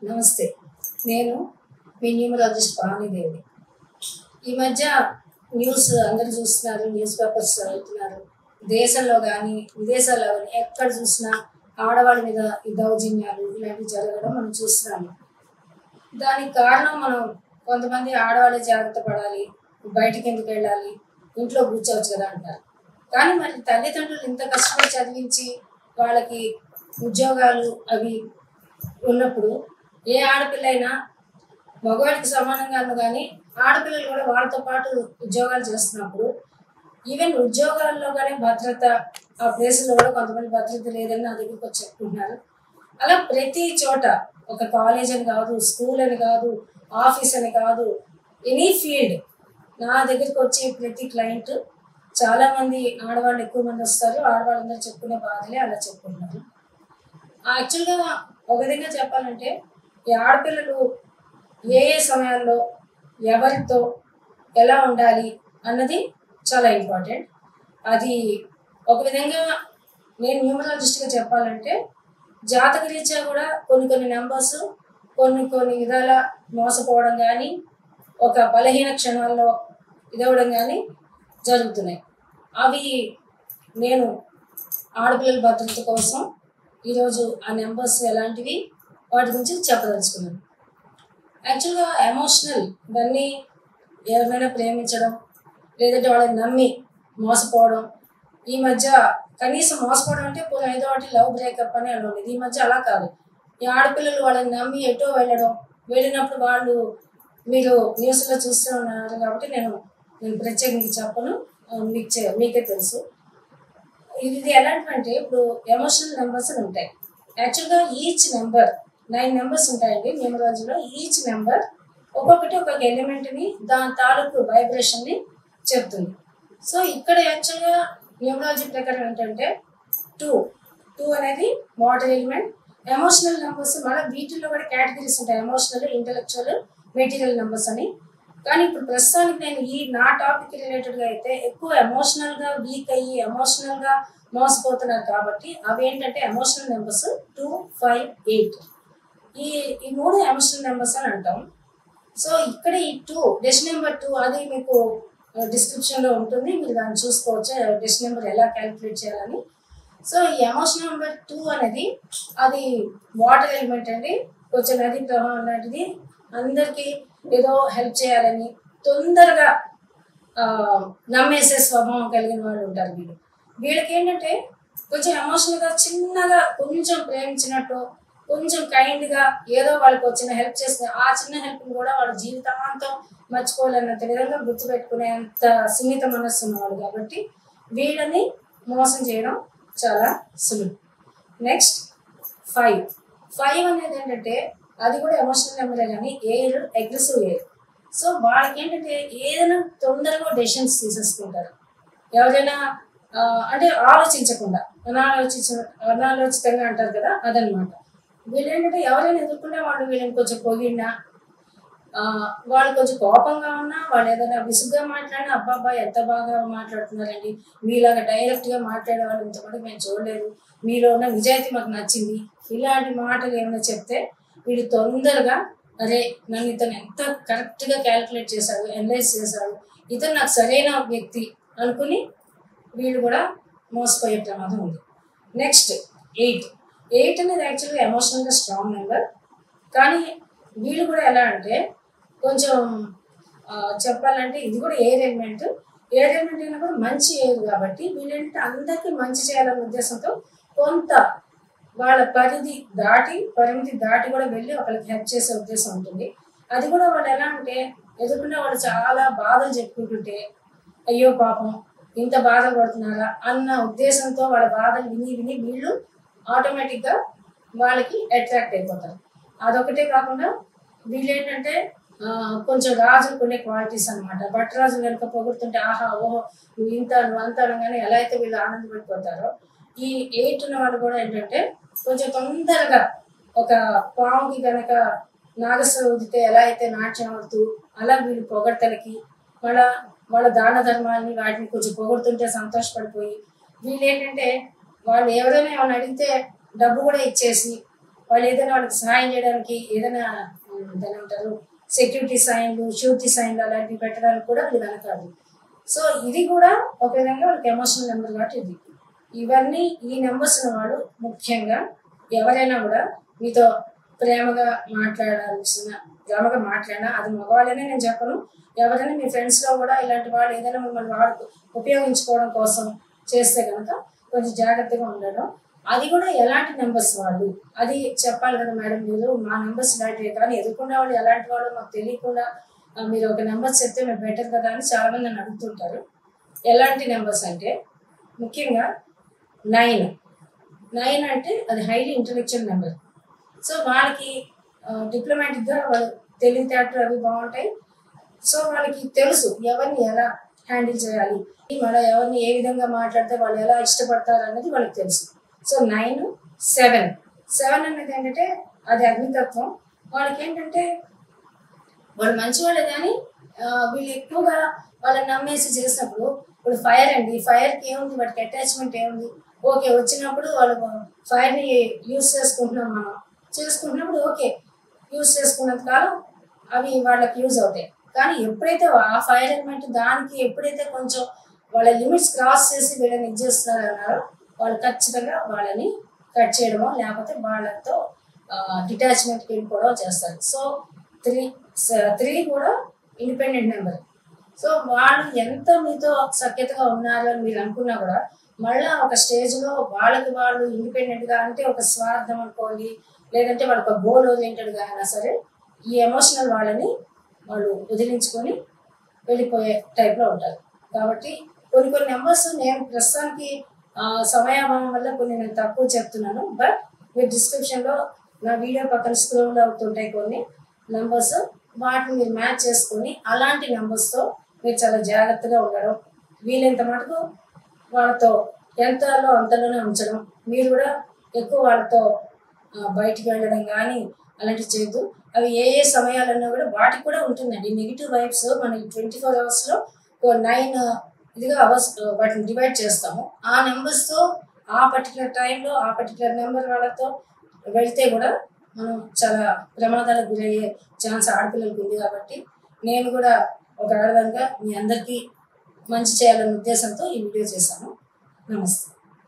నమస్తే. నేను మీ న్యూమరాలజిస్ట్ పావనీదేవి. ఈ మధ్య న్యూస్ అందరూ చూస్తున్నారు, న్యూస్ పేపర్స్ చదువుతున్నారు. దేశంలో కానీ విదేశాల్లో కానీ ఎక్కడ చూసినా ఆడవాళ్ళ మీద ఈ దౌర్జన్యాలు ఇలాంటివి జరగడం మనం చూస్తున్నాము. దానికి కారణం మనం కొంతమంది ఆడవాళ్ళే జాగ్రత్త పడాలి, బయటికి ఎందుకు వెళ్ళాలి, ఇంట్లో కూర్చోవచ్చు కదా అంటారు. కానీ మరి తల్లిదండ్రులు ఇంత కష్టపడి చదివించి వాళ్ళకి ఉద్యోగాలు అవి ఉన్నప్పుడు ఏ ఆడపిల్ల అయినా మగవాడికి సమానంగాను, కానీ ఆడపిల్లలు కూడా వాళ్ళతో పాటు ఉద్యోగాలు చేస్తున్నప్పుడు ఈవెన్ ఉద్యోగాల్లో కానీ భద్రత, ఆ ప్లేసుల్లో కూడా కొంతమంది భద్రత లేదని నా దగ్గరికి వచ్చి చెప్పుకుంటున్నారు. అలా ప్రతి చోట, ఒక కాలేజ్ అని కాదు, స్కూల్ అని కాదు, ఆఫీస్ అని కాదు, ఎనీ ఫీల్డ్, నా దగ్గరికి వచ్చే ప్రతి క్లయింట్ చాలామంది ఆడవాళ్ళు ఎక్కువ మంది వస్తారు. ఆడవాళ్ళందరూ చెప్పుకునే బాధలే అలా చెప్పుకుంటున్నారు. యాక్చువల్గా ఒక విధంగా చెప్పాలంటే ఈ ఆడపిల్లలు ఏ ఏ సమయాల్లో ఎవరితో ఎలా ఉండాలి అన్నది చాలా ఇంపార్టెంట్. అది ఒక విధంగా నేను న్యూమరాలజిస్ట్గా చెప్పాలంటే జాతక రీత్యా కూడా కొన్ని నెంబర్స్ కొన్ని విధాల మోసపోవడం కానీ, ఒక బలహీన క్షణాల్లో ఇదవడం కానీ జరుగుతున్నాయి. అవి నేను ఆడపిల్లల భద్రత కోసం ఈరోజు ఆ నెంబర్స్ ఎలాంటివి వాటి గురించి చెప్పదలుచుకున్నాను. యాక్చువల్గా ఎమోషనల్ ఇవన్నీ ఎవరైనా ప్రేమించడం, లేదంటే వాళ్ళని నమ్మి మోసపోవడం. ఈ మధ్య కనీసం మోసపోవడం అంటే ఏదో ఒకటి లవ్ బ్రేకప్ అని అనుకోండి. ఈ మధ్య అలా కాదు. ఈ ఆడపిల్లలు వాళ్ళని నమ్మి ఎటో వెళ్ళినప్పుడు వాళ్ళు, మీరు న్యూస్లో చూస్తూ ఉన్నారు కాబట్టి నేను ప్రత్యేకంగా చెప్పను, మీకే తెలుసు. ఇది ఎలాంటివంటే ఇప్పుడు ఎమోషనల్ నెంబర్స్ అని ఉంటాయి. యాక్చువల్గా ఈచ్ నెంబర్ 9 నెంబర్స్ ఉంటాయండి న్యూమరాలజీలో. ఈచ్ నెంబర్ ఒక్కొక్కటి ఒక్కొక్క ఎలిమెంట్ని, దాని తాలూకు వైబ్రేషన్ని చెప్తుంది. సో ఇక్కడ యాక్చువల్గా న్యూమరాలజీ ప్రకారం ఏంటంటే 2 అనేది వాటర్ ఎలిమెంట్. ఎమోషనల్ నెంబర్స్ మళ్ళీ వీటిల్లో కూడా కేటగిరీస్ ఉంటాయి, ఎమోషనల్, ఇంటెలెక్చువల్, మెటీరియల్ నెంబర్స్ అని. కానీ ఇప్పుడు ప్రస్తుతానికి నేను నా టాపిక్ రిలేటెడ్గా అయితే ఎక్కువ ఎమోషనల్గా వీక్ అయ్యి ఎమోషనల్గా మోసపోతున్నారు కాబట్టి అవి ఏంటంటే ఎమోషనల్ నెంబర్స్ 2, 5, 8. ఈ 3 ఎమోషనల్ నెంబర్స్ అని అంటాం. సో ఇక్కడ ఈ 2 డెష్ నెంబర్ 2 అది మీకు డిస్క్రిప్షన్లో ఉంటుంది, మీరు దాన్ని చూసుకోవచ్చు డెష్ నెంబర్ ఎలా క్యాలిక్యులేట్ చేయాలని. సో ఈ ఎమోషనల్ నెంబర్ 2 అనేది అది వాటర్ ఎలిమెంట్ అండి. కొంచెం నదీ ప్రవాహం లాంటిది. అందరికీ ఏదో హెల్ప్ చేయాలని తొందరగా నమ్మేసే స్వభావం కలిగిన వాళ్ళు ఉంటారు. వీళ్ళకి ఏంటంటే కొంచెం ఎమోషనల్గా చిన్నగా కొంచెం ప్రేమించినట్టు, కొంచెం కైండ్గా ఏదో వాళ్ళకి వచ్చిన హెల్ప్ చేసిన ఆ చిన్న హెల్ప్ని కూడా వాళ్ళ జీవితాంతం మర్చిపోలేనంత విధంగా గుర్తుపెట్టుకునేంత సున్నిత మనస్సు ఉన్నవాళ్ళు కాబట్టి వీళ్ళని మోసం చేయడం చాలా సులువు. నెక్స్ట్ 5 అనేది ఏంటంటే అది కూడా ఎమోషనల్ నెంబరే, కానీ ఎయిర్, అగ్రెసివ్ ఎయిర్. సో వాళ్ళకి ఏంటంటే ఏదైనా తొందరగా డెసిషన్స్ తీసేసుకుంటారు. ఎవరైనా అంటే ఆలోచించకుండా, అనాలోచితంగా అంటారు కదా, అదనమాట. వీళ్ళు ఏంటంటే ఎవరైనా ఎదుర్కొంటే వాళ్ళు వీళ్ళని కొంచెం పొగిడినా, వాళ్ళు కొంచెం కోపంగా ఉన్నా, వాళ్ళు ఏదైనా విసుగ్గా మాట్లాడినా, అబ్బాబ్బా ఎంత బాగా మాట్లాడుతున్నారండి, మీలాగా డైరెక్ట్గా మాట్లాడే వాళ్ళు ఇంతమంది మేము చూడలేదు, మీలో ఉన్న నిజాయితీ మాకు నచ్చింది, ఇలాంటి మాటలు ఏమైనా చెప్తే వీడు తొందరగా అరే నన్ను ఇతను ఎంత కరెక్ట్గా క్యాలిక్యులేట్ చేశాడు, అనలైజ్ చేశాడు, ఇతను నాకు సరైన వ్యక్తి అనుకుని వీళ్ళు కూడా మోసపోయే ప్రమాదం ఉంది. నెక్స్ట్ 8 అనేది యాక్చువల్గా ఎమోషనల్గా స్ట్రాంగ్ నెంబర్. కానీ వీళ్ళు కూడా ఎలా అంటే కొంచెం చెప్పాలంటే ఇది కూడా ఎయిర్ ఎలిమెంట్ అయినా కూడా మంచి ఎయిర్ కాబట్టి వీళ్ళు ఏంటంటే అందరికీ మంచి చేయాలనే ఉద్దేశంతో కొంత వాళ్ళ పరిమితి దాటి కూడా వెళ్ళి ఒకరికి హెల్ప్ చేసే ఉద్దేశం ఉంటుంది. అది కూడా వాళ్ళు ఎలా అంటే ఎదుర్కొన్న వాళ్ళు చాలా బాధలు చెప్పుకుంటుంటే అయ్యో పాపం ఇంత బాధలు పడుతున్నారా అన్న ఉద్దేశంతో వాళ్ళ బాధలు విని వీళ్ళు ఆటోమేటిక్గా వాళ్ళకి అట్రాక్ట్ అయిపోతారు. అదొకటే కాకుండా వీళ్ళు ఏంటంటే కొంచెం రాజులకు ఉండే క్వాలిటీస్ అనమాట. భట్టరాజు కనుక పొగుడుతుంటే ఆహా ఓహో నువ్వు ఇంత నువ్వు అంత అనగానే ఎలా అయితే వీళ్ళు ఆనందపడిపోతారో, ఈ 8 ఉన్న వాళ్ళు కూడా ఏంటంటే కొంచెం తొందరగా ఒక పాముకి కనుక నాగస్వరం ఉదితే ఎలా అయితే నాట్యం ఆడుతూ అలా వీళ్ళు పొగడతలకి వాళ్ళ దాన ధర్మాన్ని వాటిని కొంచెం పొగుడుతుంటే సంతోషపడిపోయి వీళ్ళు ఏంటంటే వాళ్ళు ఎవరైనా ఏమైనా అడిగితే డబ్బు కూడా ఇచ్చేసి వాళ్ళు ఏదైనా వాళ్ళకి సహాయం చేయడానికి ఏదైనా దాని ఏమంటారు సెక్యూరిటీ సైన్లు, షూరిటీ సైన్లు అలాంటివి పెట్టడానికి కూడా వీళ్ళు వెనకాడు. సో ఇది కూడా ఒక విధంగా వాళ్ళకి ఎమోషనల్ నెంబర్ కాబట్టి ఇది. ఇవన్నీ ఈ నెంబర్స్ వాళ్ళు ముఖ్యంగా ఎవరైనా కూడా మీతో ప్రేమగా మాట్లాడినా అది మగవాళ్ళనే నేను చెప్పను. ఎవరైనా మీ ఫ్రెండ్స్లో కూడా ఇలాంటి వాళ్ళు ఏదైనా మిమ్మల్ని ఉపయోగించుకోవడం కోసం చేస్తే కనుక కొంచెం జాగ్రత్తగా ఉండడం. అది కూడా ఎలాంటి నెంబర్స్ వాళ్ళు అది చెప్పాలి కదా మేడం, మీరు మా నెంబర్స్ ఇలాంటివి. కానీ ఎదుర్కొన్న వాళ్ళు ఎలాంటి వాళ్ళు మాకు తెలియకుండా మీరు ఒక నెంబర్ చెప్తే మేము బెటర్ కదా అని చాలామంది నన్ను అడుగుతుంటారు. ఎలాంటి నెంబర్స్ అంటే ముఖ్యంగా 9 అంటే అది హైలీ ఇంటెలెక్చువల్ నెంబర్. సో వాళ్ళకి డిప్లొమాటిక్గా వాళ్ళు తెలివితేటలు అవి బాగుంటాయి. సో వాళ్ళకి తెలుసు ఎవరిని ఎలా హ్యాండిల్ చేయాలి, మళ్ళీ ఎవరిని ఏ విధంగా మాట్లాడితే వాళ్ళు ఎలా ఇష్టపడతారు అనేది వాళ్ళకి తెలుసు. సో 9, 7 అనేది ఏంటంటే అది అగ్నితత్వం. వాళ్ళకి ఏంటంటే వాళ్ళు మంచివాళ్ళే కానీ వీళ్ళు ఎక్కువగా వాళ్ళని నమ్మేసి చేసినప్పుడు ఇప్పుడు ఫైర్ అండి, ఫైర్కి ఏముంది, వాటికి అటాచ్మెంట్ ఏముంది, ఓకే వచ్చినప్పుడు వాళ్ళు ఫైర్ని యూజ్ చేసుకుంటున్నప్పుడు ఓకే యూజ్ చేసుకున్నంత కాలం అవి వాళ్ళకి యూజ్ అవుతాయి. కానీ ఎప్పుడైతే ఆ ఫైర్ ఎలిమెంట్ దానికి ఎప్పుడైతే కొంచెం వాళ్ళ లిమిట్స్ క్రాస్ చేసి వీళ్ళని ఇది చేస్తున్నారన్నారో వాళ్ళు ఖచ్చితంగా వాళ్ళని కట్ చేయడమో లేకపోతే వాళ్ళతో డిటాచ్మెంట్కి వెళ్ళిపోవడం చేస్తారు. సో 3 కూడా ఇండిపెండెంట్ నెంబర్. సో వాళ్ళు ఎంత మీతో సఖ్యతగా ఉన్నారు అని మీరు అనుకున్నా కూడా మళ్ళీ ఒక స్టేజ్లో వాళ్ళకి వాళ్ళు ఇండిపెండెంట్గా అంటే ఒక స్వార్థం అనుకోండి, లేదంటే వాళ్ళకి ఒక గోల్ ఓరియంటెడ్గా అయినా సరే ఈ ఎమోషనల్ వాళ్ళని వాళ్ళు వదిలించుకొని వెళ్ళిపోయే టైప్లో ఉంటారు. కాబట్టి కొన్ని నెంబర్స్ నేను ప్రస్తుతానికి సమయాభావం వల్ల కొన్ని నేను తక్కువ చెప్తున్నాను. బట్ మీరు డిస్క్రిప్షన్లో నా వీడియో పక్కన స్క్రోల్ అవుతుంటాయి కొన్ని నెంబర్స్, వాటిని మీరు మ్యాచ్ చేసుకొని అలాంటి నెంబర్స్తో మీరు చాలా జాగ్రత్తగా ఉండడం, వీలైనంత మటుకు వాళ్ళతో ఎంతలో అంతలోనే ఉంచడం. మీరు కూడా ఎక్కువ వాళ్ళతో బయటికి వెళ్ళడం కానీ అలాంటివి చేయొద్దు. అవి ఏ సమయాలన్నా కూడా వాటికి కూడా ఉంటుందండి నెగిటివ్ వైబ్స్. మనం 24 అవర్స్లో 9 అవర్స్ వాటిని డివైడ్ చేస్తాము. ఆ నెంబర్స్తో ఆ పర్టికులర్ టైంలో ఆ పర్టికులర్ నెంబర్ వాళ్ళతో వెళ్తే కూడా మనం చాలా ప్రమాదాలకు గురయ్యే ఛాన్స్ ఆడపిల్లలకు ఉంది. కాబట్టి నేను కూడా ఒక ఆడదానిగా మీ అందరికీ మంచి చేయాలనే ఉద్దేశంతో ఈ వీడియో చేశాను. నమస్తే.